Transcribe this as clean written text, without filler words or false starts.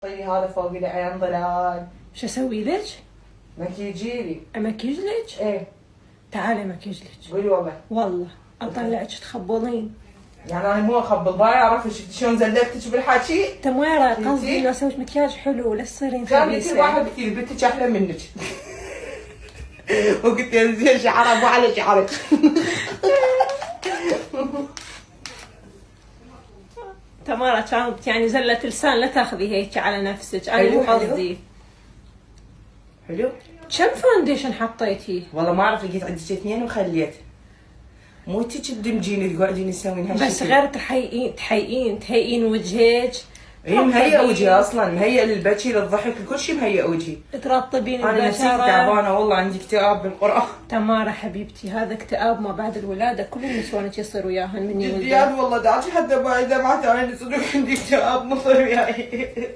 هذا فوق العين ضلال. شو اسوي لك؟ مكيجي لي. امكيج لك؟ ايه تعالي امكيج لك. قولي والله. والله اطلعك تخبلين. يعني انا مو اخبل، ما اعرف شلون زلقتك بالحكي. تمويره قصدي انه اسوي مكياج حلو لا تصيرين كان كل خبيثه. واحد قلت لي بنتك احلى منك. وقلت له زين شعرها مو على شعرك. تمارا كانت يعني زلة لسان، لا تاخذي هيك على نفسك، انا مو قصدي. حلو. كم فاونديشن حطيتي؟ والله ما اعرف، لقيت عندك اثنين وخليت. مو انتي تدمجين تقعدين تسوين هالشيء بس غير تهيئين وجهك. اي مهيئ وجهي اصلا، مهيئ للبكي للضحك لكل شيء، مهيئ وجهي. ترطبين البشرة. انا نفسيتي تعبانه والله، عندي اكتئاب بالقرآن. تمارا حبيبتي هذا اكتئاب ما بعد الولاده، كل النسوان يصير وياهن من يولدوا. جديات والله، دعتي حتى بعد ما تعرفين عندي اكتئاب مصير وياي.